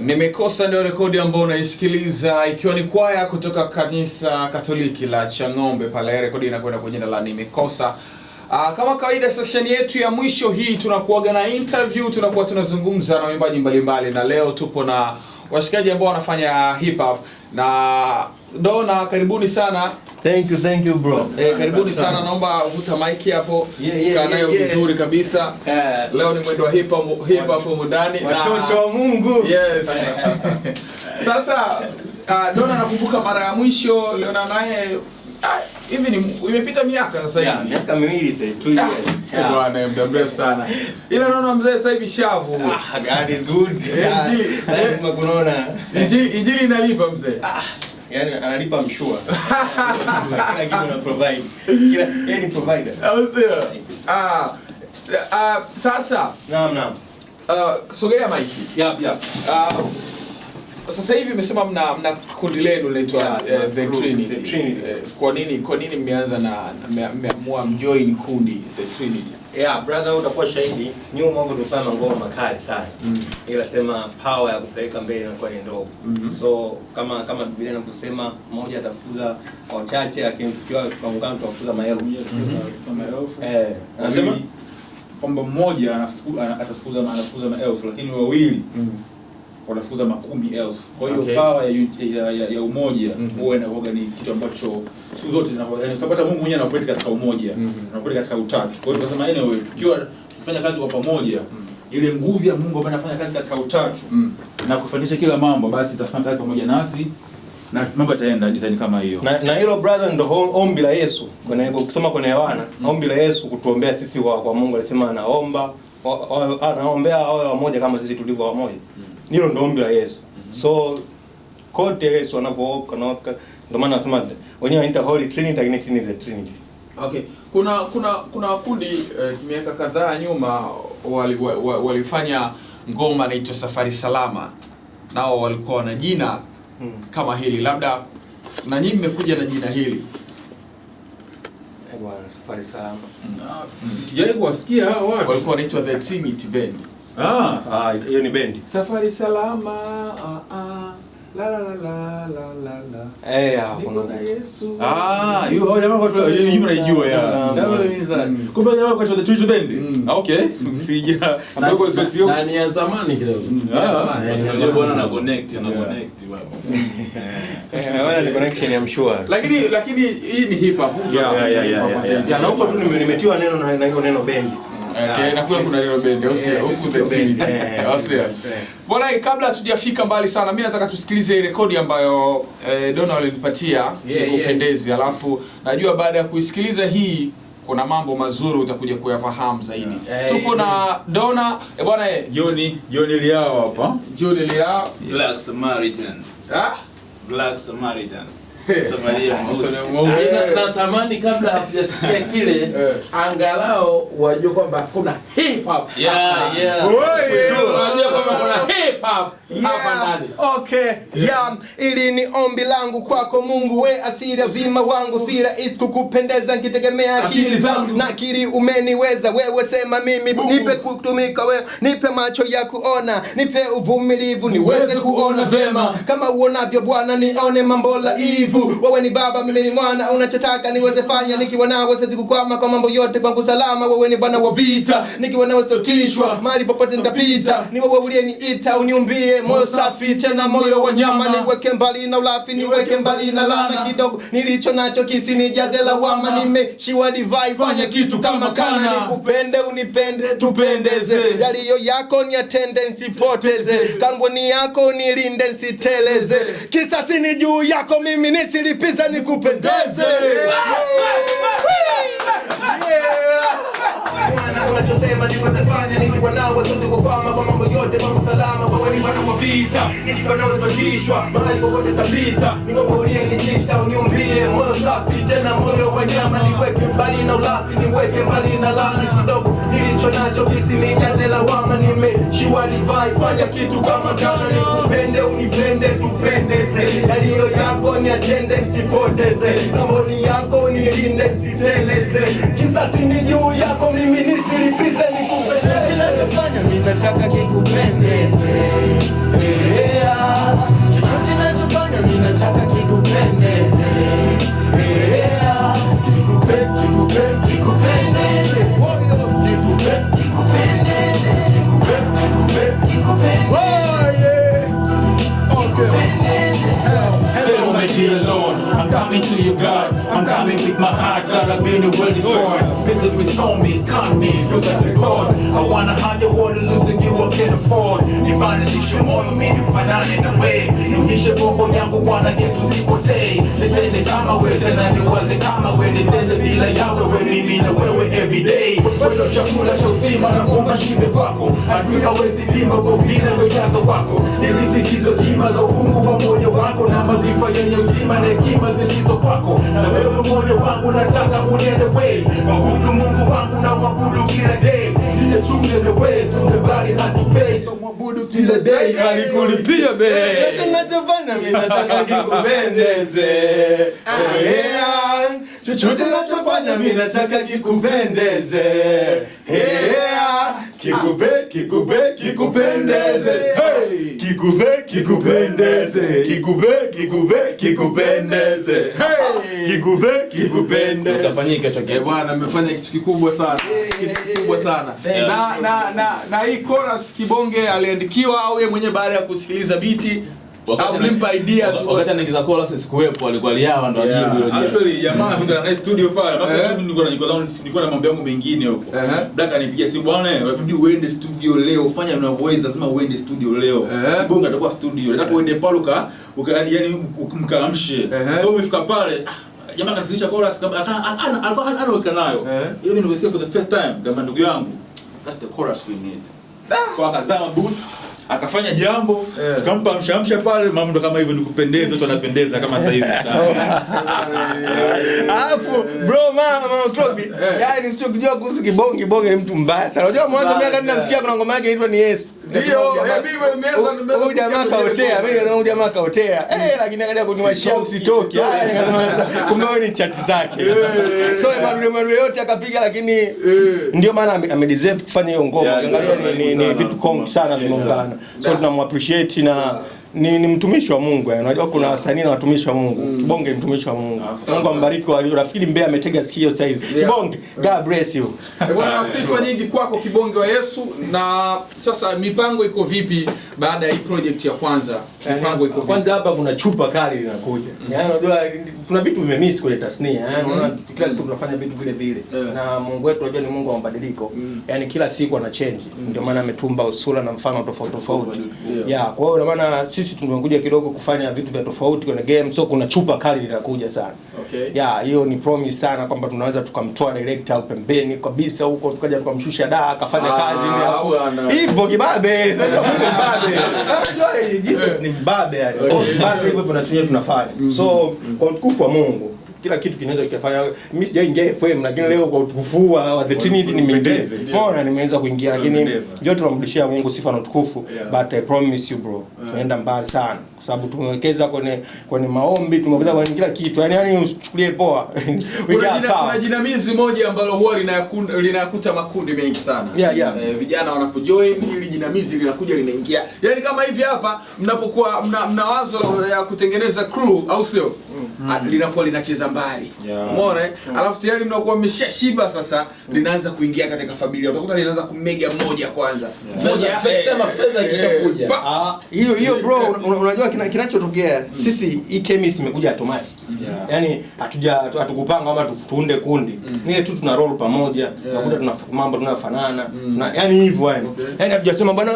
Nimekosa ndio rekodi ambayo unaisikiliza, ikiwa ni kwaya kutoka kanisa Katoliki la Chang'ombe pale. Rekodi inakwenda kwa jina la Nimekosa. Kama kawaida, session yetu ya mwisho hii tunakuaga na interview, tunakuwa tunazungumza na waimbaji mbalimbali, na leo tupo na washikaji ambao wanafanya hip hop. Na Dona, karibuni sana. Thank you bro. Karibuni sana, naomba vuta mic hapo. Kaa nayo vizuri kabisa. Leo ni mwendo wa hip hop huko ndani na watoto wa Mungu. Yes. Sasa Dona, nakumbuka mara ya mwisho Leona naye hivi ni imepita miaka sasa hivi. Miaka miwili sasa, 2 years. Bwana, muda mrefu sana. Ila naona mzee sasa hivi shavu. God is good. Lazima kunaona. Injili inalipa mzee. Yani analipa mshua. Kila kitu na provide. Yani provider. Sasa. Naam. Sogelea mic. Yep. Sasa hivi umesema mna kundi lenu linaitwa The Trinity. Kwa nini mmeanza na mmeamua mjoin kundi The Trinity? Brother, utakuwa shahidi. Nyuma huko tulifanya ngoma makali sana. Ila sema power ya kupeleka mbele inakuwa ni ndogo. So kama Biblia inavyosema, mmoja atafukuza wachache, lakini tukiwa tukaungana tutafukuza maelfu. Anasema kwamba mmoja atafukuza maelfu, lakini wawili wanafukuza makumi elfu. Kwa hiyo power ya umoja huwa inakuwa ni kitu ambacho siku zote zinakuwa, yani sababu hata Mungu mwenyewe anaoperate katika umoja, anaoperate katika utatu. Kwa hiyo tunasema anyway, tukiwa tukifanya kazi kwa pamoja, ile nguvu ya Mungu ambaye anafanya kazi katika utatu na kufanikisha kila mambo, basi itafanya kazi pamoja nasi na mambo yataenda design kama hiyo. Na hilo brother ndio ombi la Yesu. Ukisoma kwenye Yohana, ombi la Yesu kutuombea sisi kwa Mungu, alisema anaombea awe wamoja kama sisi tulivyo wamoja. Hilo ndio ombi la Yesu. So kote Yesu anapooka ndio maana nasema wenyewe wanaita Holy Trinity, lakini si ni the Trinity. Okay. Kuna kundi miaka kadhaa nyuma walifanya ngoma inaitwa Safari Salama. Nao walikuwa na jina kama hili. Labda na nyinyi mmekuja na jina hili. Bwana, Safari Salama. Sijawahi kuwasikia hao watu. Walikuwa wanaitwa The Trinity Band. Hiyo ni bendi. Safari Salama, kuna Yesu. Hiyo jamaa kwa hiyo mnaijua ya. Kumbe jamaa kwa The Trinity Band. Okay. Sija. Sio. Na ni ya zamani kidogo. Ndio bwana na connect baba. Wala ni connection ya mshua. Lakini hii ni hip hop. Na huko tu nimetiwa neno na hiyo neno bendi. Na kuna neno bendi, huku The Trinity. Bwana, kabla hatujafika mbali sana, mimi nataka tusikilize rekodi ambayo Dona alinipatia nikupendeze. Alafu najua baada ya kuisikiliza hii kuna mambo mazuri utakuja kuyafahamu zaidi. Tupo na Dona, bwana John Liao hapa. John Liao, Black Samaritan. Black Samaritan. Samaria Mweusi. Natamani kabla hujasikia kile angalau wajue kwamba kuna hip hop. Wajue kwamba kuna hip hop hapa ndani. Okay. Ili ni ombi langu kwako Mungu, we asili ya uzima wangu, si rahisi kukupendeza nikitegemea akili zangu. Nakiri umeniweza wewe, sema mimi nipe kutumika wewe, nipe macho ya kuona, nipe uvumilivu niweze kuona vema kama uonavyo Bwana, nione mambo la hivi. Wewe ni baba, mimi ni mwana, unachotaka niweze fanya, nikiwa nawe siwezi kukwama kwa mambo yote kwangu salama. Wewe ni Bwana wa vita, nikiwa nawe sitotishwa, mahali popote nitapita. Ni wewe uliyeniita, uniumbie moyo safi tena moyo wa nyama, niweke mbali na ulafi, niweke mbali na laana, kidogo nilicho nacho kisinijaze lawama. Nimeshiwa divai, fanya kitu kama kana, nikupende unipende tupendeze, yaliyo yako ni tendency poteze, kanboni yako nilinde nsiteleze, kisasi ni juu yako mimi nisilipiza nikupendeze. Unachosema niwezefanya, nikiwa nawe sote kukwama kwa mambo yote mambo salama. Wewe ni Bwana wa vita, nikiwa nawe sotishwa, mahali popote tapita. Ni wewe uliyeniita, uniumbie moyo safi tena moyo wa nyama, niweke mbali na ulafi, niweke mbali na laana, kidogo nilicho nacho kisinijaze lawama. Nimeshiwa divai, fanya kitu kama kana, nikupende unipende tupendeze, yaliyo yako ni tendency poteze, kamboni yako nilinde nsiteleze, kisasi ni juu yako mimi nisilipize nikupendeze. Nataka kikupendeze. tree of God. I'm coming with my heart, God, I've been the world destroyed. Misery storm me, it's con me, look at the cord. I wanna hide the water, losing you I can't afford. Nibadilishe moyo mimi fanane na wewe. Nionyeshe bongo yangu wana Yesu sipotei. Nitende kama wewe tena niwaze kama wewe. Nitende bila yawe wewe mimi na wewe everyday. Wewe chakula cha uzima na kuomba shibe kwako. Adui hawezi pima kwa bila ujazo wako. Nilisikizo kima za upungu wa moyo wako na maarifa yenye uzima na hekima zilizo kwako. Na wewe moyo wangu nataka uniende way. Mabudu Mungu wangu na mabudu kila day. Nitachunga the way from the body and the face. So mabudu kila day alikulipia bei. Chochote nachofanya mimi nataka kikupendeze. Chochote nachofanya mimi nataka kikupendeze. Kikupendeze. Hey! Kikupendeze. Kikupendeze. Hey! Kikupendeze. Utafanyika chochote. Bwana amefanya kitu kikubwa sana. Kitu kikubwa sana. Na hii chorus Kibonge aliandikiwa au yeye mwenyewe baada ya kusikiliza biti au mlimpa idea tu? Wakati anaingiza chorus sikuwepo, alikuwa aliawa ndo ajibu hilo. Actually jamaa anakuja na studio pale. Nilikuwa na mambo yangu mengine huko. Black anipigia simu, bwana unabidi uende studio leo, fanya unavyoweza, lazima uende studio leo. Bonga atakuwa studio. Nataka uende pale yani mkaamshe. Kwa umefika pale jamaa kanisilisha chorus anaweka nayo. Ile mimi nimesikia for the first time kama ndugu yangu. That's the chorus we need. Kwa akazama booth akafanya jambo kampa amshamsha pale mambo kama hivyo nikupendeza tu anapendeza kama sasa hivi. Alafu bro mama Tobi yani sio kujua kuhusu Kibonge ni mtu mbaya sana. Unajua mwanzo miaka ninamsikia kuna ngoma yake inaitwa ni Yesu. Ndio jamaa kaotea, mimi nasema jamaa kaotea. Lakini akaja kuniwashia usitoki. Kumbe wewe ni chati zake. So Emmanuel yote akapiga lakini ndio maana amedeserve kufanya hiyo ngoma. Ukiangalia ni vitu kong sana vimeungana. So tunamappreciate na ni mtumishi wa Mungu. Unajua kuna wasanii na watumishi wa Mungu. Kibonge ni mtumishi wa Mungu. Mungu ambariki wale. Nafikiri Mbeya ametega sikio sasa hivi. Kibonge, God bless you. Bwana sifa nyingi kwako Kibonge wa Yesu. Na sasa mipango iko vipi baada ya hii project ya kwanza? Mipango iko vipi? Kwanza hapa kuna chupa kali linakuja. Yaani unajua kuna vitu vimemiss kule tasnia. Unaona kila siku tunafanya vitu vile vile. Na Mungu wetu unajua ni Mungu wa mabadiliko. Yaani kila siku ana change. Ndio maana ametumba usura na mfano tofauti. Kwa hiyo maana sisi tumekuja kidogo kufanya vitu vya tofauti kwenye game, so kuna chupa kali linakuja sana. Hiyo ni promise sana kwamba tunaweza tukamtoa director pembeni kabisa huko tukaja tukamshusha akafanya kazi hivyo kibabe. Sasa kibabe. Unajua Jesus ni mbabe yani. Mbabe hivyo tunafanya. So kwa utukufu wa Mungu kila kitu kinaweza kufanya. Mimi sijaingia FM lakini leo kwa utukufu wa The Trinity nimeingia. Mbona nimeanza kuingia lakini vyote tunamrudishia Mungu sifa na utukufu. But I promise you bro, tunaenda mbali sana kwa sababu tumewekeza kwenye maombi, tumewekeza kwenye kila kitu. Yaani usichukulie poa. Kuna jinamizi moja ambalo huwa linakuta makundi mengi sana. Vijana wanapojoin ili jinamizi linakuja linaingia. Yaani kama hivi hapa mnapokuwa mna wazo ya kutengeneza crew au sio? Linakuwa linacheza mbali. Umeona alafu tayari mnakuwa mmeshashiba sasa linaanza kuingia katika familia. Utakuta linaanza kumega mmoja kwanza. Mmoja sema fedha kishakuja. Hiyo bro unajua kinachotokea sisi hii chemist imekuja automatic. Yaani hatukupanga kama tuunde kundi. Ni tu tuna roll pamoja, tunakuta tuna mambo tunafanana. Yaani hivyo yani. Yaani hatujasema bwana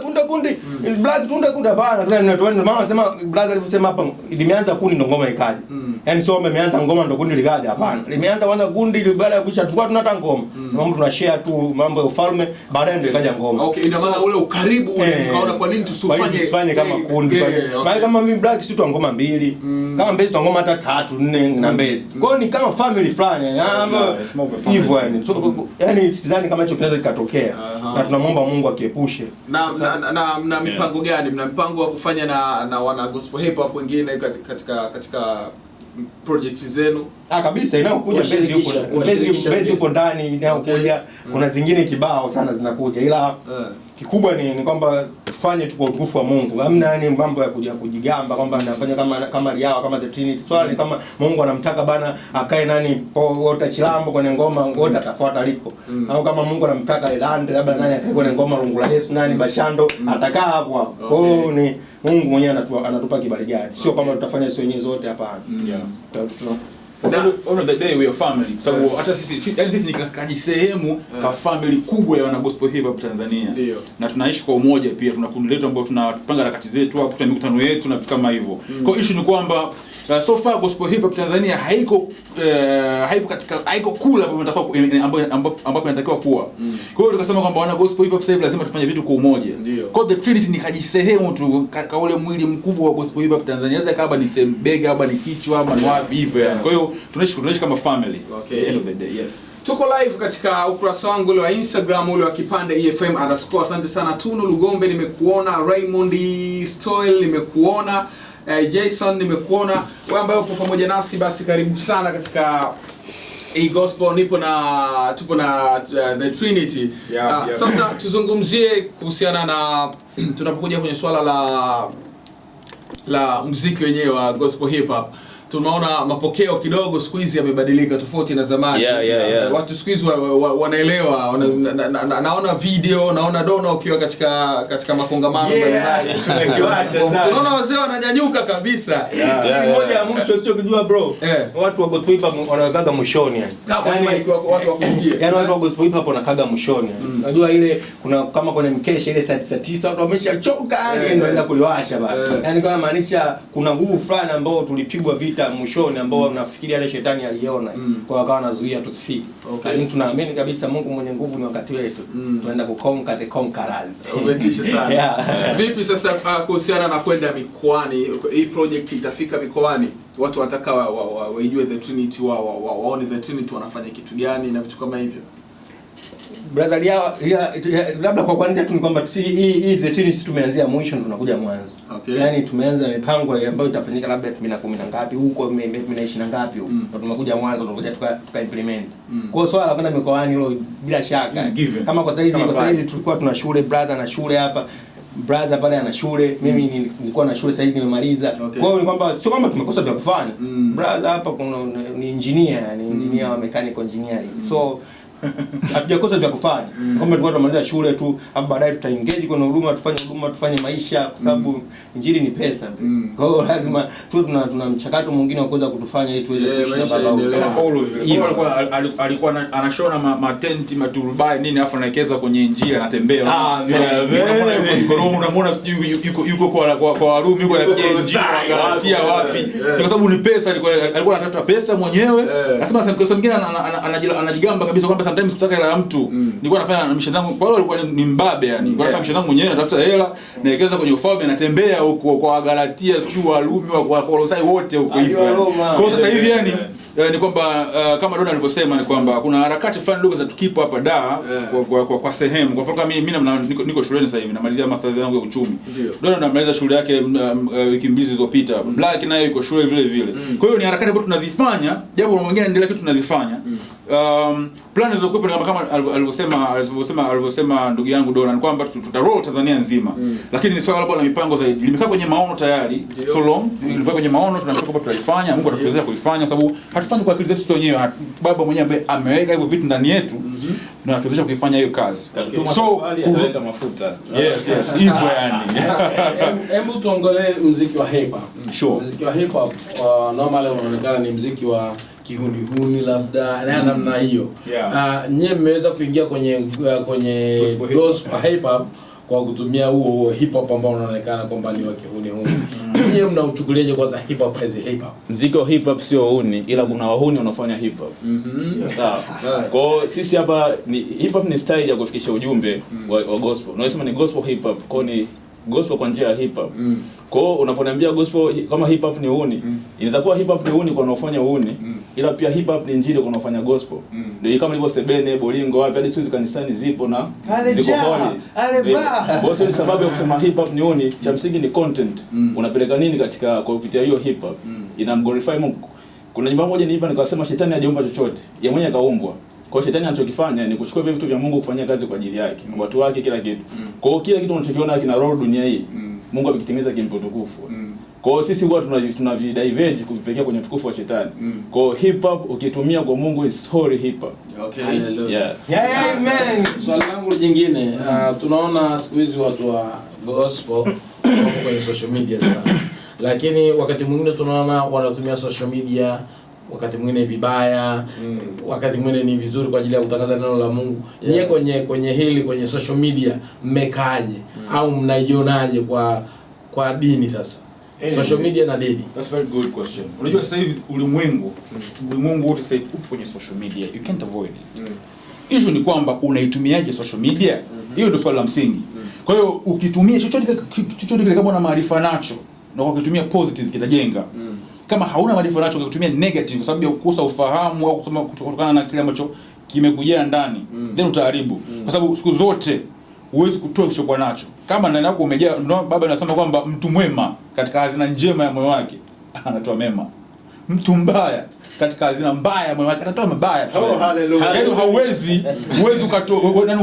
tuunde kundi. Black tuunde kundi hapana. Tunatoa mama sema black alivyosema hapa limeanza kundi ndo ngoma ikaja. Yaani sio imeanza ngoma ndo kundi likaja hapana. Limeanza kwanza kundi baada ya kuisha tulikuwa tunata ngoma. Mambo tunashare tu mambo ya ufalme baadaye ndio ikaja ngoma. Ina maana ule ukaribu ule mkaona kwa nini tusifanye kama kundi. Bali kama mimi black si tu ngoma 2. Kama Mbezi tu ngoma hata 3 4 na Mbezi. Kwa hiyo ni kama family fulani. Hivyo yani. So yani sidhani kama hicho kinaweza kikatokea. Na tunamwomba Mungu akiepushe. Na mipango gani? Mna mpango wa kufanya na wana gospel hip hop wengine katika projects zenu? Kabisa inayokuja Mbezi huko ndani inayokuja kuna zingine kibao sana zinakuja ila kikubwa ni kwamba tufanye tu kwa utukufu wa Mungu. Hamna yani mambo ya kujigamba kwamba anafanya kama Riawa kama The Trinity. Swali kama Mungu anamtaka bana akae nani wote Chilambo kwenye ngoma wote atafuata liko. Au kama Mungu anamtaka Elande labda nani akae kwenye ngoma Rungula Yesu nani Bashando atakaa hapo hapo. Kwa hiyo ni Mungu mwenyewe anatupa kibali gani. Sio kama tutafanya sisi wenyewe zote hapana. One of the day we are family. Sababu hata sisi ni kajisehemu ka family kubwa ya wana gospel hip hop Tanzania. Na tunaishi kwa umoja pia, tuna kundi letu ambao tunapanga harakati zetu hapo, tuna mikutano yetu na vitu kama hivyo. Kwa issue ni kwamba so far gospel hip hop Tanzania haiko cool ambapo inatakiwa kuwa. Kwa hiyo tukasema kwamba wana gospel hip hop sasa lazima tufanye vitu kwa umoja. Kwa the Trinity ni kajisehemu tu ka ule mwili mkubwa wa gospel hip hop Tanzania. Sasa kama ni sembega au ni kichwa ama ni wapi hivyo yani. Kwa hiyo tunaishi kama family. Okay. End of the day, yes. Tuko live katika ukurasa wangu ule wa Instagram ule wa Kipande EFM _ asante sana Tunu Lugombe nimekuona, Raymond Stoel nimekuona, Jason nimekuona, wewe ambaye upo pamoja nasi basi karibu sana katika hii gospel. Tupo na the Trinity. Sasa tuzungumzie kuhusiana na tunapokuja kwenye swala la muziki wenyewe wa gospel hip hop. Tunaona mapokeo kidogo siku hizi yamebadilika tofauti na zamani. Watu siku hizi wanaelewa, naona video, naona Dona ukiwa katika makongamano mbalimbali. Tunaona wazee wananyanyuka kabisa. Moja ya mtu sio kujua bro. Watu wa gospel hip hop wanakaga mwishoni yani. Watu wa kusikia. Yaani watu wa gospel hip hop wanakaga mwishoni. Unajua ile kuna kama kwenye mkesha ile saa 9 watu wameshachoka yani ndio kuliwasha bana. Yaani kwa maanisha kuna nguvu fulani ambao tulipigwa vita mwishoni ambao unafikiria hata shetani aliona kwa wakawa wanazuia tusifike. Lakini tunaamini kabisa Mungu mwenye nguvu ni wakati wetu. Tunaenda kuconquer the conquerors. Umetisha sana. Vipi sasa kuhusiana na kwenda mikoani? Hii project itafika mikoani. Watu wanataka waijue the Trinity, waone the Trinity wanafanya kitu gani na vitu kama hivyo. Brother labda kwa kwanza tu ni kwamba hii the Trinity tumeanzia mwisho tunakuja mwanzo. Yaani tumeanza mipango ambayo itafanyika labda 2010 na ngapi huko 2020 na ngapi huko. Tunakuja mwanzo tunakuja tuka implement. Kwa hiyo swala la kwenda mikoani hilo bila shaka. Kama kwa sasa hivi tulikuwa tuna shule brother na shule hapa. Brother pale ana shule, mimi nilikuwa na shule sasa hivi nimemaliza. Kwa hiyo ni kwamba sio kwamba tumekosa vya kufanya. Brother hapa kuna ni engineer wa mechanical engineering. So hatujakosa vya kufanya. Kwamba tulikuwa tunamaliza shule tu, hapo baadaye tutaengage kwenye huduma, tufanye maisha kwa sababu injili ni pesa. Kwa hiyo lazima tuwe tuna mchakato mwingine wa kuweza kutufanya ili tuweze kuishi na baba. Paulo alikuwa anashona matenti, maturubai nini afu anawekeza kwenye njia anatembea. Unamuona yuko kwa Warumi yuko anapitia wapi? Kwa sababu ni pesa, alikuwa anatafuta pesa mwenyewe. Nasema sasa mwingine anajigamba kabisa kwamba sometimes kutaka hela ya mtu. Nilikuwa nafanya mission zangu, kwa hiyo alikuwa ni mbabe yani. Nilikuwa nafanya mission zangu mwenyewe, natafuta hela, naelekeza kwenye ufalme, natembea huko kwa Galatia, sio Warumi, kwa Kolosai wote huko hivyo. Kwa sasa hivi yani ni kwamba kama Dona alivyosema ni kwamba kuna harakati fulani ndogo za tukipo hapa kwa sehemu. Kwa mfano mimi niko shuleni sasa hivi namalizia masters yangu ya uchumi. Dona anamaliza shule yake wiki mbili zilizopita. Black naye yuko shule vile vile. Kwa hiyo ni harakati ambazo tunazifanya, japo mwingine anaendelea kitu tunazifanya. Plani zilizokuwa kama alivyosema ndugu yangu Dona ni kwamba tutaroll Tanzania nzima. Lakini ni swala la mipango zaidi. Limekaa kwenye maono tayari so long. Limekaa kwenye maono tunataka kwamba tutalifanya, Mungu atatuwezesha kulifanya sababu hatufanyi kwa akili zetu wenyewe. Baba mwenyewe ambaye ameweka hivyo vitu ndani yetu na anatuwezesha kuifanya hiyo kazi. So ataweka mafuta. Yes, hivyo yani. Hebu tuongelee muziki wa hip hop. Sure. Muziki wa hip hop normally unaonekana ni muziki wa kihuni labda na namna hiyo. Nyie mmeweza kuingia kwenye gospel hip hop kwa kutumia huo hip hop ambao unaonekana kwamba ni wa kihuni. Nyie mnauchukuliaje kwanza hip hop as hip hop? Muziki wa hip hop sio huni, ila kuna wahuni wanafanya hip hop. Sawa. Kwa sisi hapa ni hip hop ni style ya kufikisha ujumbe wa gospel. Unasema ni gospel hip hop, kwa ni gospel kwa njia ya hip hop. Kwa hiyo unaponiambia gospel kama hip hop ni uhuni, inaweza kuwa hip hop ni uhuni kwa wanaofanya uhuni, ila pia hip hop ni injili kwa wanaofanya gospel. Ndio kama ilivyo Sebene, Bolingo, wapi hadi siku kanisani zipo na ziko holi. Bosi ni sababu ya kusema hip hop ni uhuni, cha msingi ni content. Unapeleka nini katika kupitia hiyo hip hop? Inamglorify Mungu. Kuna nyimbo moja niimba nikasema shetani hajaumba chochote, yeye mwenyewe kaumbwa. Kwa shetani anachokifanya ni kuchukua vitu vya Mungu kufanyia kazi kwa ajili yake, watu wake, kila kitu. Kwa hiyo kila kitu unachokiona kina roho dunia hii, Mungu amekitengeneza kimpe utukufu. Kwa hiyo sisi huwa tunavidi-diverge kuvipeleka kwenye utukufu wa shetani. Kwa hiyo hip hop ukitumia kwa Mungu is holy hip hop. Okay. Yeah, amen. Swali langu jingine, tunaona siku hizi watu wa gospel wako kwenye social media sana. lakini wakati mwingine tunaona wanatumia social media wakati mwingine vibaya, wakati mwingine ni vizuri kwa ajili ya kutangaza neno la Mungu. Nyie kwenye hili kwenye social media mmekaaje au mnaionaje kwa dini sasa? Social media na dini. That's a very good question. Unajua sasa hivi ulimwengu wote sasa hivi upo kwenye social media. You can't avoid it. Issue ni kwamba unaitumiaje social media? Hiyo ndio swali la msingi. Kwa hiyo ukitumia chochote kile kama una maarifa nacho na ukitumia positive kitajenga. Kama hauna maarifa nacho ukitumia negative kwa sababu ya kukosa ufahamu au kusema kutokana na kile ambacho kimekujia ndani, then utaharibu. Kwa sababu siku zote huwezi kutoa kilichokuwa nacho. Kama ndani yako umejaa, Baba anasema kwamba mtu mwema katika hazina njema ya moyo wake anatoa mema. Mtu mbaya katika hazina mbaya ya moyo wake atatoa mabaya. Oh, hallelujah. Yaani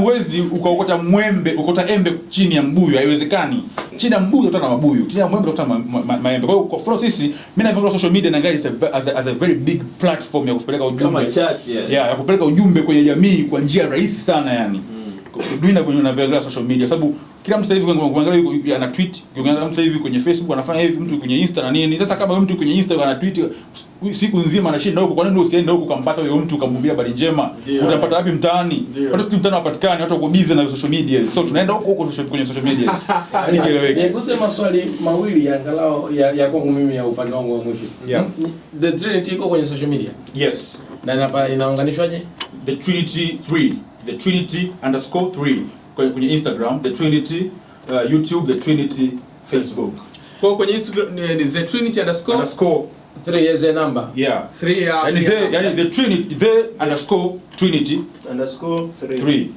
huwezi ukaokota mwembe, ukota embe chini ya mbuyu, haiwezekani. Chini ya mbuyu utapata mabuyu, chini ya mwembe utapata maembe. Kwa hiyo kwa follow sisi, mimi naangalia social media na guys as a very big platform ya kupeleka ujumbe kama church, ya kupeleka ujumbe kwenye jamii kwa njia rahisi sana yani. Dunia kwenye unaangalia social media sababu kila mtu sasa hivi kuangalia ana tweet, ukiangalia mtu hivi kwenye Facebook anafanya hivi, mtu kwenye Insta na nini. Sasa kama mtu kwenye Insta ana tweet siku nzima anashinda huko, kwa nini usiende huko kumpata huyo mtu ukamwambia habari njema? Utapata wapi mtaani? Watu siku mtaani wapatikane, watu wako busy na social media. So tunaenda huko kwenye social media. Hadi kieleweke. Niguse maswali mawili angalau ya kwangu mimi ya upande wangu wa mwisho. The Trinity iko kwenye social media? Yes. Na inaunganishwaje? The Trinity 3. The Trinity _3 kwenye Instagram, The Trinity YouTube, The Trinity Facebook. Kwa kwenye Instagram ni The Trinity _3 as a number. Yeah. 3 yani the Trinity _Trinity _3.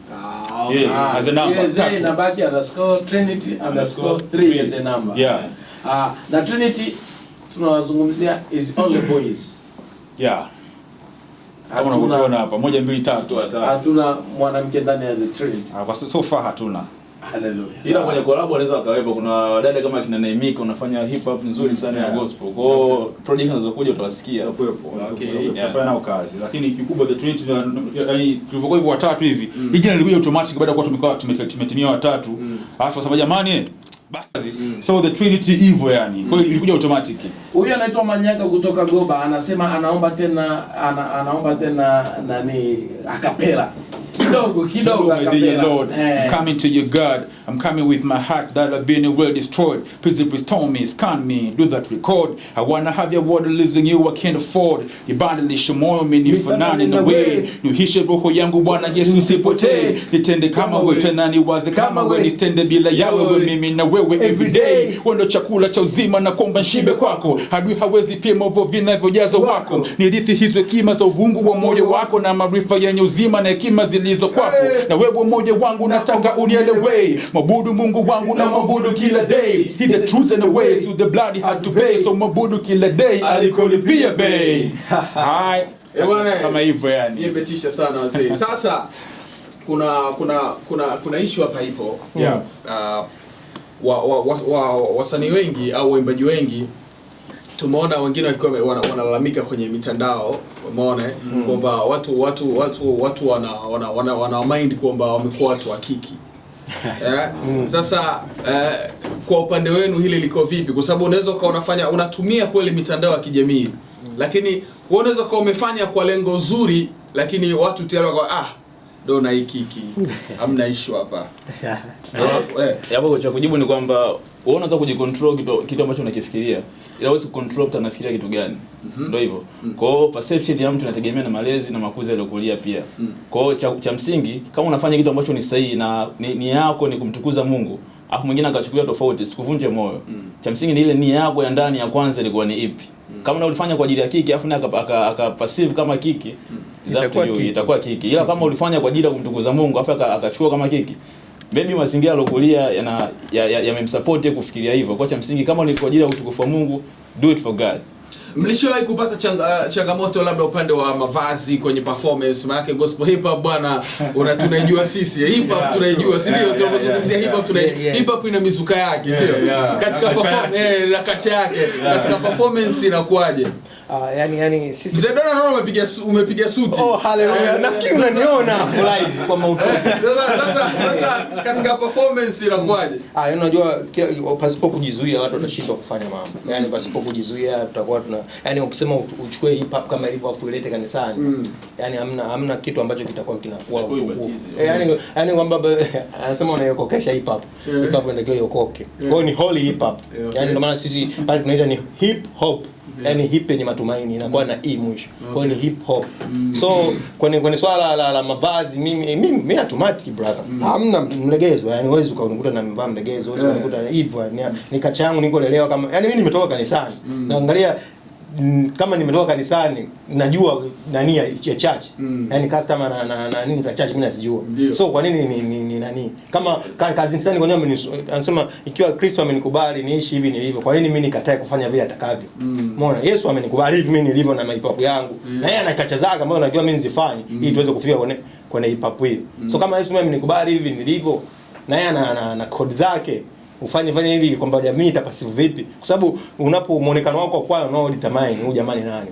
Yeah, as a number. The inabaki _Trinity _3 as a number. Yeah. Na Trinity tunazungumzia is only boys. Yeah. Kama unavyoona hapa 1 2 3 hatuna mwanamke ndani ya The Trinity. Kwa so far hatuna. Hallelujah. Ila kwenye collab wanaweza wakawepo, kuna wadada kama kina Naimika unafanya hip hop nzuri sana ya gospel. Kwa hiyo project zinazokuja utawasikia. Okay. Tutafanya nao kazi. Lakini kikubwa The Trinity yani tulivyokuwa hivyo watatu hivi, hii jina lilikuja automatic baada ya kuwa tumetimia watatu. Alafu sasa jamani basi. So The Trinity hivyo yani. Kwa hiyo ilikuja automatic. Huyu anaitwa Manyaka kutoka Goba anasema anaomba tena nani akapela. Kidogo akapela. Lord, I'm coming to you God. I'm coming with my heart that have been well destroyed. Please restore me, scan me, do that record. I wanna have your word, losing you I can't afford. Ibadilishe moyo nifanane na wewe. Nihishe roho yangu Bwana Yesu nisipotee. Nitende kama wewe tena niwaze kama wewe, nitende bila yawe mimi na wewe every day. Wewe chakula cha uzima na kuomba nshibe kwako. Adui hawezi pia movo vinavyojaza wako. Nirithi hizo hekima za uvungu wa moyo wako na maarifa yenye uzima na hekima zilizo kwako. Na wewe moyo wangu nataka unielewe. Mabudu Mungu wangu na mabudu kila day. He's the truth and the way, through the blood he had to pay. So mabudu kila day alikolipia bei. Hai. Kama hivyo yani. Nimetisha sana wazee. Sasa kuna issue hapa ipo. Yeah. Wasanii wengi au waimbaji wengi tumeona wengine wakiwa wanalalamika kwenye mitandao, umeona kwamba watu wana mind kwamba wamekuwa watu wa kiki. Sasa kwa upande wenu hili liko vipi? Kwa sababu unaweza kuwa unatumia kweli mitandao ya kijamii, lakini wewe unaweza kuwa umefanya kwa lengo zuri, lakini watu tayari wako ndo na kiki. Hamna issue hapa. Hapo cha kujibu ni kwamba wewe unataka kujicontrol kitu ambacho unakifikiria. Ila wewe control mtu anafikiria kitu gani? Ndio hivyo. Kwa hiyo perception ya mtu inategemea na malezi na makuzi aliyokulia pia. Kwa hiyo cha msingi kama unafanya kitu ambacho ni sahihi na nia yako ni kumtukuza Mungu, afu mwingine akachukulia tofauti, sikuvunje moyo. Cha msingi ni ile nia yako ya ndani ya kwanza ilikuwa ni ipi. Kama na ulifanya kwa ajili ya kiki afu aka passive kama kiki, itakuwa kiki. Ila kama ulifanya kwa ajili ya kumtukuza Mungu afu akachukua kama kiki, maybe mazingira alokulia yamemsupport kufikiria hivyo. Kwa cha msingi kama ni kwa ajili ya utukufu wa Mungu, do it for God. Mlishawahi kupata changamoto labda upande wa mavazi kwenye performance? Maana gospel hip hop bwana tunaijua sisi. Hip hop tunaijua, si ndio? Tunapozungumzia hip hop hip hop ina mizuka yake, sio? Katika performance na kacha yake. Katika performance inakuaje? Yani sisi Mzee Dona naona umepiga suti. Oh haleluya. Nafikiri unaniona live kwa mautu. Sasa katika performance inakuwaje? Unajua pasipo kujizuia watu watashindwa kufanya mambo. Yani pasipo kujizuia tutakuwa yani ukisema uchukue hip hop kama ilivyo afu ilete kanisani. Yani hamna kitu ambacho kitakuwa kinakuwa utukufu. Yani kwamba anasema unayokokesha hip hop. Hip hop ndio yokoke. Kwa hiyo ni holy hip hop. Yani ndio maana sisi pale tunaita ni hip hop. Yani hip ni matumaini inakuwa na e mwisho. Kwa hiyo ni hip hop. So kwenye swala la mavazi mimi automatic brother. Hamna mlegezo. Yani huwezi ukaunikuta na mvaa mlegezo, huwezi ukanikuta hivyo. Ni kacha yangu niko lelewa kama yani mimi nimetoka kanisani. Naangalia kama nimetoka kanisani najua nani ya church. Yani customer na nini za church mimi nasijua. So kwa nini ni nani? Kama kanisani kwa nini anasema ikiwa Kristo amenikubali niishi hivi nilivyo, kwa nini mimi nikatae kufanya vile atakavyo? Umeona? Yesu amenikubali hivi mimi nilivyo na hip hop yangu. Na yeye anakacha zake ambazo najua mimi nizifanye ili tuweze kufika kwenye hip hop hiyo. So kama Yesu amenikubali hivi nilivyo na yeye ana code zake ufanye hivi kwamba jamii itapasivu vipi, kwa sababu unapo muonekano wako kwa unao determine huyu jamani nani.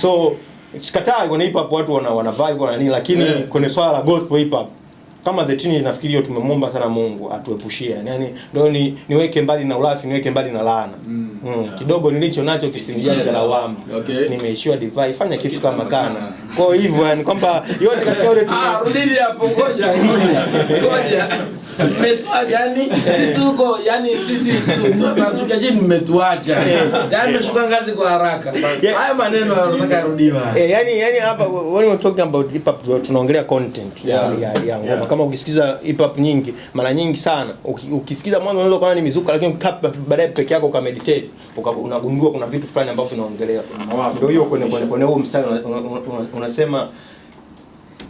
So sikatai kwenye hip hop watu wana vibe na nini, lakini kwenye swala la gospel hip hop kama the teenage nafikiri hiyo tumemwomba sana Mungu atuepushie. Yani ndio niweke mbali na ulafi, niweke mbali na laana. Kidogo nilicho nacho kisinijaze lawama. Nimeishiwa divai, fanya kitu kama kana. Kwa hivyo yani kwamba yote katika yote rudini hapo ngoja. Mmetuacha yani tuko yani sisi tunatuka chini mmetuacha. Yani tumeshuka ngazi kwa haraka. Haya maneno yanataka yarudiwe. Yani hapa when we talking about hip hop tunaongelea content ya ngoma. Kama ukisikiza hip hop nyingi mara nyingi sana ukisikiza mwanzo unaweza kuona ni mizuka, lakini baadaye peke yako ukameditate unagundua kuna vitu fulani ambavyo vinaongelewa. Ndio hiyo kwenye huo mstari unasema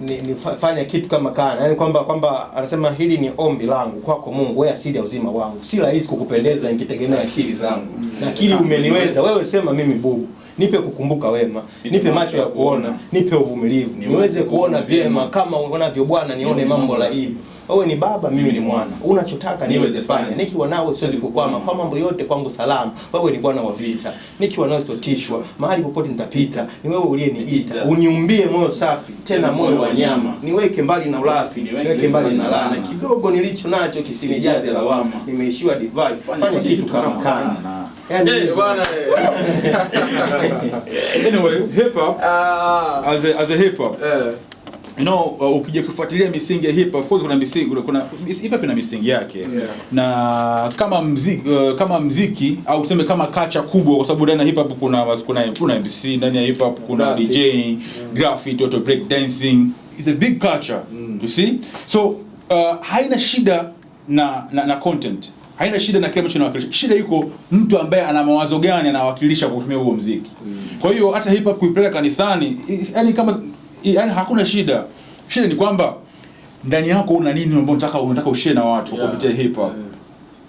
ni fanya kitu kama kana. Yani kwamba anasema hili ni ombi langu kwako Mungu, wewe asili ya uzima wangu. Si rahisi kukupendeza nikitegemea akili zangu. Na akili umeniweza. Wewe sema mimi bubu. Nipe kukumbuka wema, nipe macho ya kuona, nipe uvumilivu. Niweze kuona vyema kama unavyo Bwana, nione mambo la hivi. Wewe ni baba, mimi ni mwana. Unachotaka niweze fanya. Nikiwa nawe siwezi kukwama. Kwa mambo yote kwangu salama. Wewe ni Bwana wa vita. Nikiwa nawe sitotishwa. Mahali popote nitapita. Ni wewe uliyeniita. Uniumbie moyo safi, tena moyo wa nyama. Niweke mbali na ulafi, niweke mbali na laana. Kidogo nilicho nacho kisinijaze lawama. Nimeishiwa divai. Fanya kitu kama kana. Yani bwana anyway, hip hop as a hip hop. You know, ukija kufuatilia misingi ya hip hop, of course kuna misingi, kuna hip hop ina misingi yake. Na kama muziki au tuseme kama culture kubwa, kwa sababu ndani ya hip hop kuna MC, ndani ya hip hop kuna DJ, graffiti, auto break dancing. It's a big culture. You see? So haina shida na content. Haina shida na kile ambacho anawakilisha. Shida yuko mtu ambaye ana mawazo gani anawakilisha kwa kutumia huo muziki. Kwa hiyo hata hip hop kuipeleka kanisani, yani hakuna shida. Shida ni kwamba ndani yako una nini ambacho unataka ushare na watu kupitia hip hop.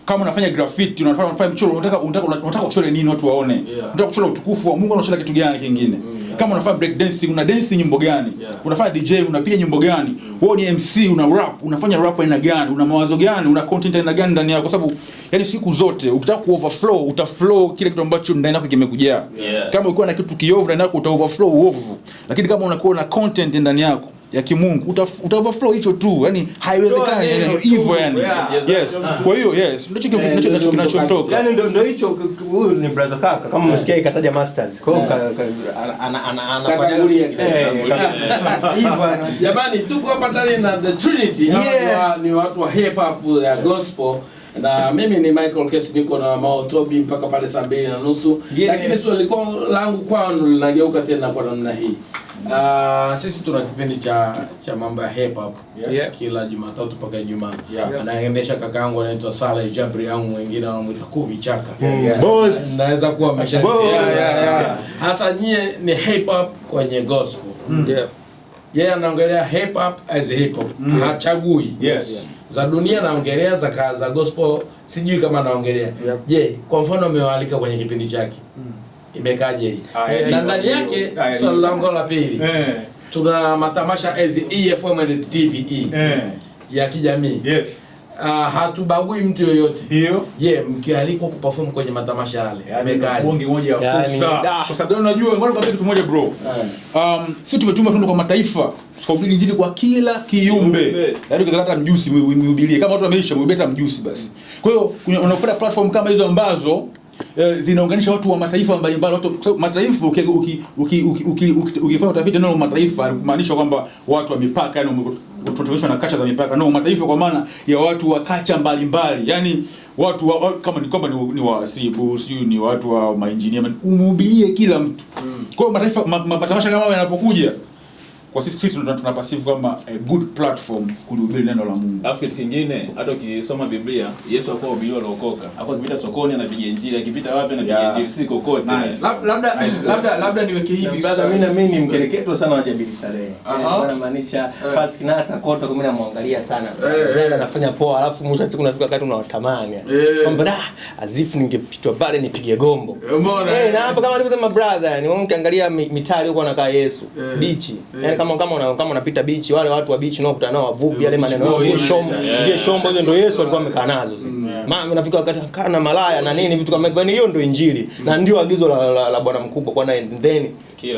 Kama unafanya graffiti, unafanya mchoro, unataka uchore nini watu waone? Unataka kuchora utukufu wa Mungu, unachora kitu gani kingine? Kama unafanya break dancing, una dance nyimbo gani? Unafanya DJ, unapiga nyimbo gani? Wewe ni MC, una rap, unafanya rap aina gani? Una mawazo gani? Una content aina gani ndani yako? Kwa sababu yani siku zote ukitaka ku-overflow, utaflow kile kitu ambacho ndani yako kimekujaa. Kama ukiwa na kitu kiovu ndani yako uta-overflow uovu. Lakini kama unakuwa na content ndani yako ya kimungu uta-overflow hicho tu, yani haiwezekani yani hivyo yani. Yes. Kwa hiyo yes, ndicho kinachotoka. Yani ndio hicho. Huyu ni brother kaka, kama umesikia ikataja masters. Kwa hiyo anafanya hivyo. Jamani, tuko hapa ndani na The Trinity. Ni watu wa hip hop ya gospel. Na mimi ni Michael Kesi, niko na Mao Tobi mpaka pale 2:30. Lakini swali langu kwao ndo linageuka tena kwa namna hii. Sisi tuna kipindi cha mambo ya hip hop kila Jumatatu mpaka Ijumaa. Anaendesha kakaangu anaitwa Saleh Jabri, yangu wengine wanamuita Kuvi Chaka. Boss. Naweza kuwa ameshanisikia. Hasa nyie ni hip hop kwenye gospel. Yeye anaongelea hip hop as hip hop. Hachagui. Za dunia naongelea, za gospel sijui kama naongelea. Je, kwa mfano amewaalika kwenye kipindi chake. Imekaje hii? Na ndani yake swali langu la pili. Tuna matamasha as EFM and TVE ya kijamii. hatubagui mtu yoyote. Ndio. Mkialikwa kuperform kwenye matamasha yale. Bonge moja ya fursa. Kwa sababu unajua ngoja nikwambie kitu moja bro. Sisi tumetuma tundo kwa mataifa tukahubiri injili kwa kila kiumbe. Yaani ukitaka mjusi mhubirie. Kama watu wameisha mhubiri mjusi basi. Kwa hiyo unapata platform kama hizo ambazo zinaunganisha watu wa mataifa mbalimbali. Watu mataifa ukifanya utafiti neno mataifa kumaanisha kwamba watu wa mipaka, yani utotoleshwa na kacha za mipaka. No, mataifa kwa maana ya watu wa kacha mbalimbali. Yani watu kama ni wahasibu, ni watu wa maengineer, umhubirie kila mtu. Kwa hiyo mataifa matamasha kama yanapokuja kwa sisi tuna passive kama a good platform kuhubiri neno la Mungu. Alafu kitu kingine, hata ukisoma Biblia, Yesu alikuwa hubiriwa aliokoka. Hapo akipita sokoni anapiga injili, akipita wapi anapiga injili, si kokote. Labda niweke hivi. Brother, mimi ni mkereketo sana wa Jabiri Saleh. Maana maanisha Fast Kinasa Koto mimi namwangalia sana. Yeye anafanya poa, alafu mwisho wa siku unafika wakati unawatamani. Kwamba azifu ningepitwa pale nipige gombo. Na hapo kama alivyosema brother, yani wewe ukiangalia mitaa huko anakaa Yesu, beach. Yani kama unapita beach, wale watu wa beach unaokutana nao wavuvi, yale maneno yao zile shombo hizo ndio Yesu alikuwa amekaa nazo. Maana unafika wakati kana malaya na nini vitu kama hivyo, hiyo ndio injili na ndio agizo la Bwana mkubwa kwa ndeni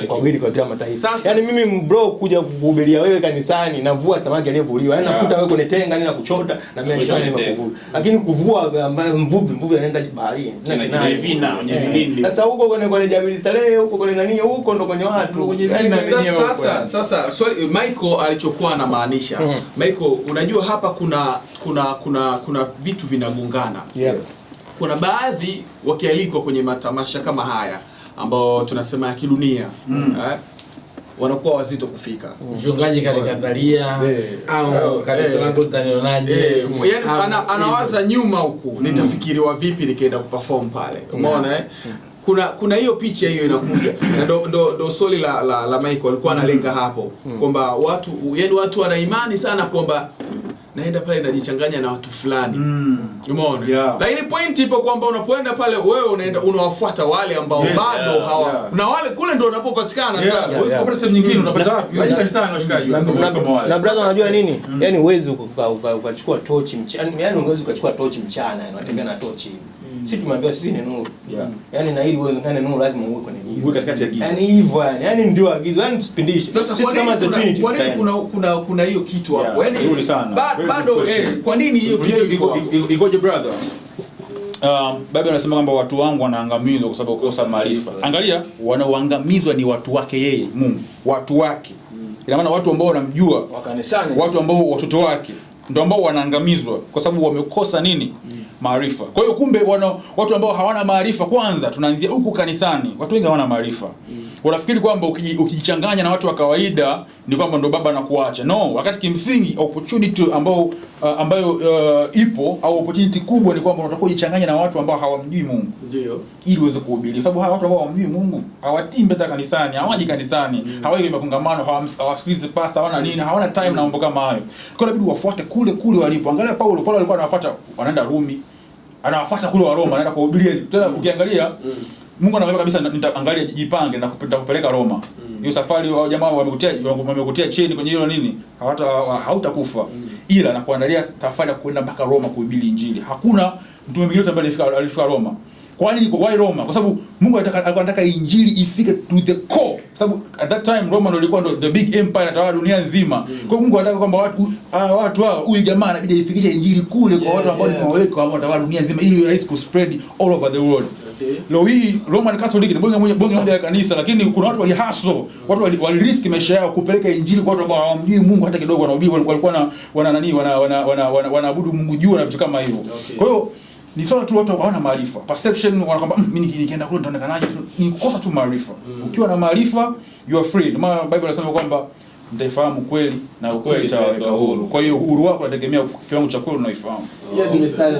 kuhubiri kwa kila mataifa. Yani mimi bro kuja kuhubiria wewe kanisani navua samaki aliyevuliwa. Yani nakuta wewe kwenye tenga nina kuchota na mimi nimekuvua. Lakini kuvua ambaye mvuvi anaenda baharini. Sasa huko kwenye Jabiri Saleh, huko kwenye nani, huko ndo kwenye watu. Sasa swali Michael alichokuwa anamaanisha. Michael, unajua hapa kuna vitu vinagongana. Kuna baadhi wakialikwa kwenye matamasha kama haya ambao tunasema ya kidunia, wanakuwa wazito kufika. Mchungaji kanikatalia au kanisa langu tanionaje? Yani anawaza nyuma huku, nitafikiriwa vipi nikienda kuperform pale. Umeona kuna hiyo picha hiyo inakuja. Na ndo swali la Michael alikuwa analenga hapo kwamba watu wana imani sana kwamba naenda pale najichanganya na watu fulani. Umeona? Lakini point ipo kwamba unapoenda pale wewe unaenda unawafuata wale ambao bado hawa na wale kule ndio unapopatikana sana. Kwa sehemu nyingine unapata wapi? Waje kanisani washikaji. Na brother unajua nini? Yani uwezi ukachukua tochi mchana. Yani uwezi ukachukua tochi mchana, yani unatembea na tochi. Sisi tumeambiwa sisi ni nuru. Yani na ili uonekane nuru lazima uwe kwenye giza. Uwe katikati ya giza. Yani hivyo yani ndio agizo. Yani tusipindishe. Sisi kama the Trinity. Kwa nini kuna hiyo kitu hapo? Yani bado kwa nini hiyo kitu ikoje brother? Baba anasema kwamba watu wangu wanaangamizwa kwa sababu kukosa maarifa. Angalia, wanaoangamizwa ni watu wake yeye, Mungu. Watu wake. Ina maana watu ambao wanamjua, watu ambao watoto wake ndio ambao wanaangamizwa kwa sababu wamekosa nini? Maarifa. Kwa hiyo kumbe watu ambao hawana maarifa, kwanza tunaanzia huku kanisani. Watu wengi hawana maarifa. Wanafikiri kwamba ukijichanganya na watu wa kawaida ni kwamba ndo baba anakuacha. No, wakati kimsingi opportunity ambayo ipo au opportunity kubwa ni kwamba unatakiwa ujichanganye na watu ambao hawamjui Mungu. Ndio. Ili uweze kuhubiri. Kwa sababu hawa watu ambao hawamjui Mungu, hawatimbe hata kanisani, hawaji kanisani, hawaji makongamano, hawasikilize pasta, hawana nini, hawana time na mambo kama hayo. Kwa hiyo inabidi wafuate kule walipo. Angalia Paulo alikuwa anawafuata, wanaenda Rumi. Anawafuata kule wa Roma, anaenda kuhubiria. Tena ukiangalia Mungu anaweza kabisa nitaangalia jipange na kupeleka Roma. Hiyo safari wa jamaa wamekutia cheni kwenye hilo nini? Hautakufa. Ila na kuandalia safari ya kwenda mpaka Roma kuhubiri injili. Hakuna mtu mwingine ambaye alifika Roma. Kwa nini why Roma? Kwa sababu Mungu anataka injili ifike to the core. Kwa sababu at that time Roma ndio ilikuwa the big empire inatawala dunia nzima. Kwa hiyo Mungu anataka kwamba watu hao huyu jamaa anabidi ifikishe injili kule kwa watu ambao ni waweka ambao watawala dunia nzima ili iwe rahisi ku spread all over the world. Leo hii Roman Catholic ni bonge moja ya kanisa, lakini kuna watu walihaso, watu walirisk maisha yao kupeleka injili kwa watu ambao hawamjui Mungu hata kidogo, wanahubiri walikuwa wanaabudu Mungu juu na vitu kama hivyo. Kwa hiyo ni swala tu watu hawana maarifa. Perception wanakwamba mimi nikienda kule nitaonekanaje? Ni kukosa tu maarifa. Ukiwa na maarifa you are free. Maana Bible inasema kwamba mtaifahamu kweli na ukweli utawaweka huru. Kwa hiyo uhuru wako unategemea kiwango cha kweli unaifahamu.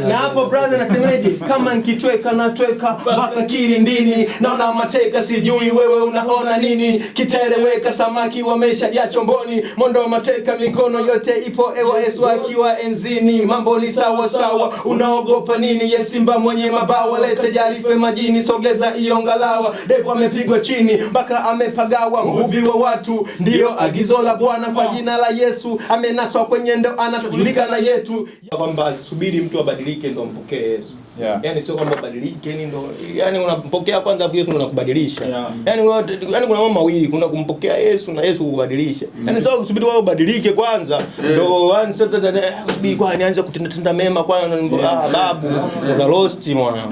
Na hapo brother nasemaje? Kama nikitweka natweka mpaka kilindini, naona mateka sijui wewe unaona nini? Kitereweka samaki wameshajaa chomboni, mondo wa mateka mikono yote ipo Yesu akiwa enzini. Mambo ni sawa sawa, unaogopa nini? Ye simba mwenye mabawa, lete jarife majini, sogeza hiyo ngalawa. Depo amepigwa chini mpaka amepagawa, mvuvi wa watu ndio agizo agizo la Bwana kwa jina la Yesu, amenaswa kwenye ndo anajulikana yetu, kwamba subiri mtu abadilike ndo mpokee Yesu. Yani sio kwamba badilike ndo, yani unampokea kwanza Yesu ndo anakubadilisha. Yani kuna mambo mawili, kuna kumpokea Yesu na Yesu kukubadilisha. Yani sio kusubiri wewe ubadilike kwanza ndo sasa subiri kwa nianze kutenda mema kwanza, babu una lost mwana.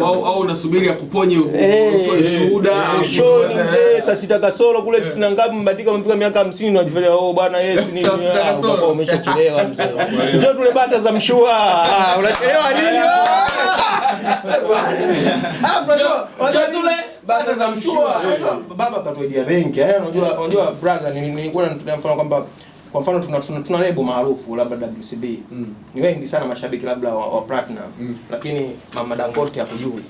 Au unasubiri akuponye utoe shuhuda sasa sitaka solo kule sina ngapi mbadilika mpaka miaka 50 unajifanya bwana Yesu ni sasa umeshachelewa mzee. Njoo tule bata za mshua. Unachelewa nini wewe? Bata za mshua. Baba katuidia benki. Unajua brother, nilikuwa natolea mfano kwamba kwa mfano tuna lebo maarufu labda WCB. Ni wengi sana mashabiki labda wa Platinum. Lakini Mama Dangote hakujui.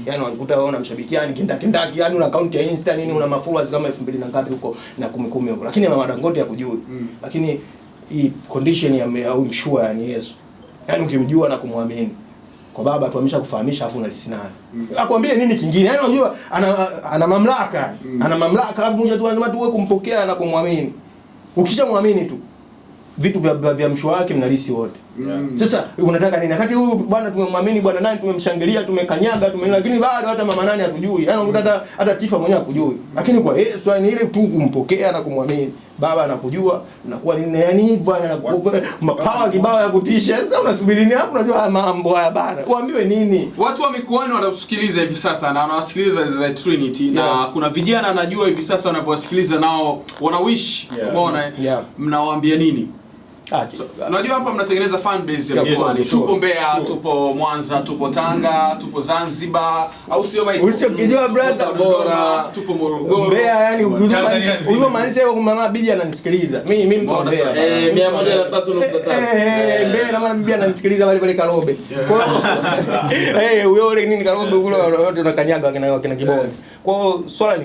Yaani unakuta wewe unamshabikia ni kindaki, yaani una account ya Insta nini, una mafollowers kama 2000 na ngapi huko na 10 huko. Lakini Mama Dangote hakujui. Lakini hii condition ya au mshua yani Yesu. Yaani ukimjua na kumwamini. Kwa baba tu ameshakufahamisha afu unalisi naye. Akwambie nini kingine? Yaani unajua ana mamlaka. Ana mamlaka alafu mmoja tu lazima tu wewe kumpokea na kumwamini. Ukishamwamini tu vitu vya mshua wake mnalisi wote. Sasa unataka nini? Wakati huyu bwana tumemwamini bwana nani, tumemshangilia, tumekanyaga, lakini bado hata mama nani hatujui. Yaani unakuta hata Tifa mwenyewe hakujui. Lakini kwa Yesu yani ile tu kumpokea na kumwamini. Baba anakujua, unakuwa nini yani hivyo anakupa mapawa kibao ya kutisha. Sasa unasubiri nini hapo? Unajua mambo haya bana. Uambiwe nini? Watu wa mikoani wanatusikiliza hivi sasa na wanawasikiliza The Trinity na kuna vijana najua hivi sasa wanavyowasikiliza nao wanawish. Umeona? Mnawaambia nini? Unajua hapa mnatengeneza fan base ya mikoani. Tupo Mbeya, tupo Mwanza, tupo Tanga, tupo Zanzibar, au sio Mike? Usikijua brother bora, tupo Morogoro. Mbeya yani huyo maanisha kwa mama bibi ananisikiliza. Mimi mtu wa Mbeya. 103.3. Mbeya na mama bibi ananisikiliza pale Karobe. Kwa hiyo huyo ile nini Karobe kule wote tunakanyaga kina Kibonge. Kwa hiyo swala ni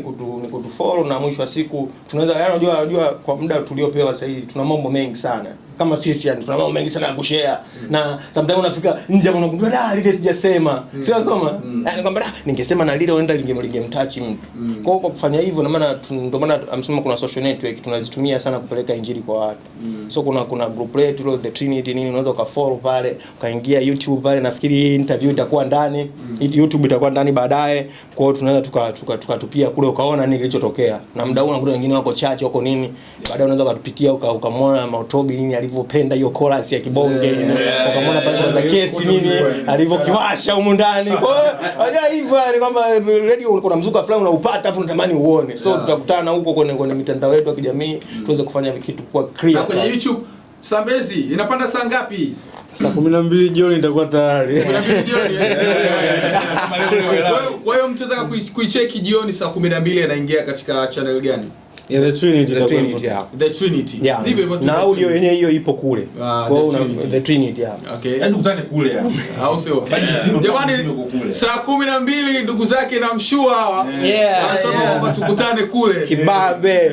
kutufollow na mwisho wa siku tunaweza yani unajua kwa muda tuliopewa sasa hivi tuna mambo mengi sana. Kama sisi yani tuna mambo mengi sana ya kushare na sometimes unafika nje unagundua lile sijasema. Sio soma. Yani kwamba ningesema na lile unaenda lingemtouch mtu. Kwa hiyo kwa kufanya hivyo na maana ndio maana amesema kuna social network tunazitumia sana kupeleka injili kwa watu. So kuna group letu ile The Trinity nini unaweza ukafollow pale, ukaingia YouTube pale, nafikiri hii interview itakuwa ndani, YouTube itakuwa ndani baadaye. Kwa hiyo tunaweza tukatupia kule ukaona nini kilichotokea. Na muda huu unakuta wengine wako chache wako nini. Baadaye unaweza ukatupitia ukamwona Mautobi nini alivyopenda hiyo chorus ya Kibonge, ukamwona pale za kesi nini alivyokiwasha huko ndani. Kwa hiyo unajua hivyo ni kwamba radio kuna mzuka fulani unaupata afu unatamani uone. So tutakutana huko kwenye mitandao yetu ya kijamii tuweze kufanya kitu kwa clear. Na kwenye YouTube Sambezi inapanda saa ngapi? Saa 12 jioni itakuwa tayari. 12 jioni. Kwa hiyo mtazaka kuicheki jioni saa 12 anaingia katika channel gani? The Trinity. The Trinity. Ndivyo hivyo. Na audio yenyewe hiyo ipo kule. Kwa hiyo The Trinity hapo. Okay. Yaani ukutane kule yani. Au sio? Jamani saa 12 ndugu zake na mshua hawa. Wanasema kwamba tukutane kule. Kibabe.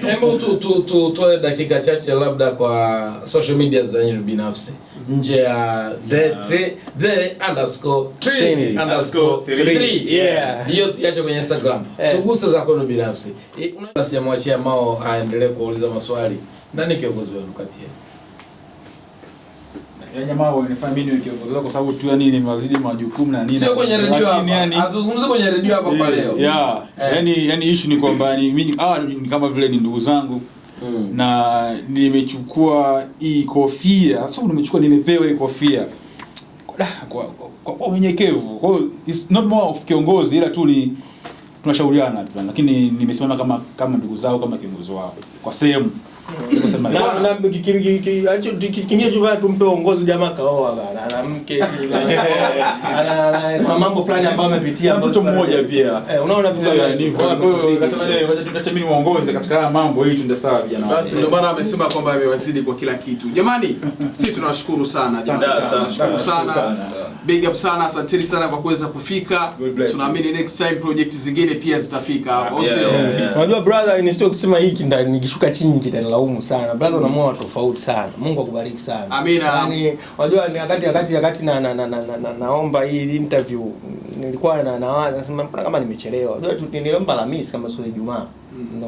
Hebu tutoe dakika chache labda kwa social media za yenu binafsi. Nje ya the_Trinity_3. Hiyo tuache kwenye Instagram. Tuguse za kwenu binafsi. Unaweza sijamwachia Mao aendelee kuuliza maswali. Nani kiongozi wenu kati yenu? Ya jamaa wanifanya mimi ni kiongozi kwa sababu tu yani nimewazidi majukumu na nini. Sio kwenye radio hapa. Atuzungumze kwenye radio hapa kwa leo. Yani issue ni kwamba ni mimi ni kama vile ni ndugu zangu. Na nimechukua hii kofia. Sio nimechukua nimepewa hii kofia. Kwa unyenyekevu. Kwa hiyo it's not more of kiongozi ila tu ni tunashauriana tu, lakini nimesimama kama ndugu zao, kama kiongozi wao kwa sehemu. Kusema na kingie juva tumpe uongozi jamaa kaoa bana, ana mke ana mambo fulani ambayo amepitia mtu mmoja pia. Unaona vitu hivyo. Kwa hiyo akasema leo wacha mimi muongoze katika mambo hili tuende sawa vijana. Basi ndio maana amesema kwamba amewazidi kwa kila kitu. Jamani, sisi tunawashukuru sana jamani. Tunashukuru sana. Big up sana, asanteni sana kwa kuweza kufika. Tunaamini next time project zingine pia zitafika hapa. Unajua brother, ni sio kusema hiki ndani nikishuka chini kitanilaumu sana. Brother unaamua tofauti sana. Mungu akubariki sana. Amina. Yaani unajua ni wakati naomba hii interview nilikuwa nawaza nasema kama nimechelewa. Unajua niliomba Alhamisi kama sio Ijumaa.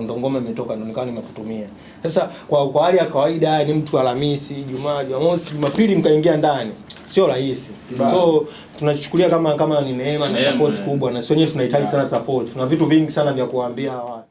Ndo ngoma imetoka ndo nikawa nimekutumia. Sasa kwa hali ya kawaida ni mtu Alhamisi, Ijumaa, Jumamosi, Jumapili mkaingia ndani. Sio rahisi. So tunachukulia kama ni neema na support kubwa na sio wenyewe tunahitaji sana support. Tuna vitu vingi sana vya kuambia watu.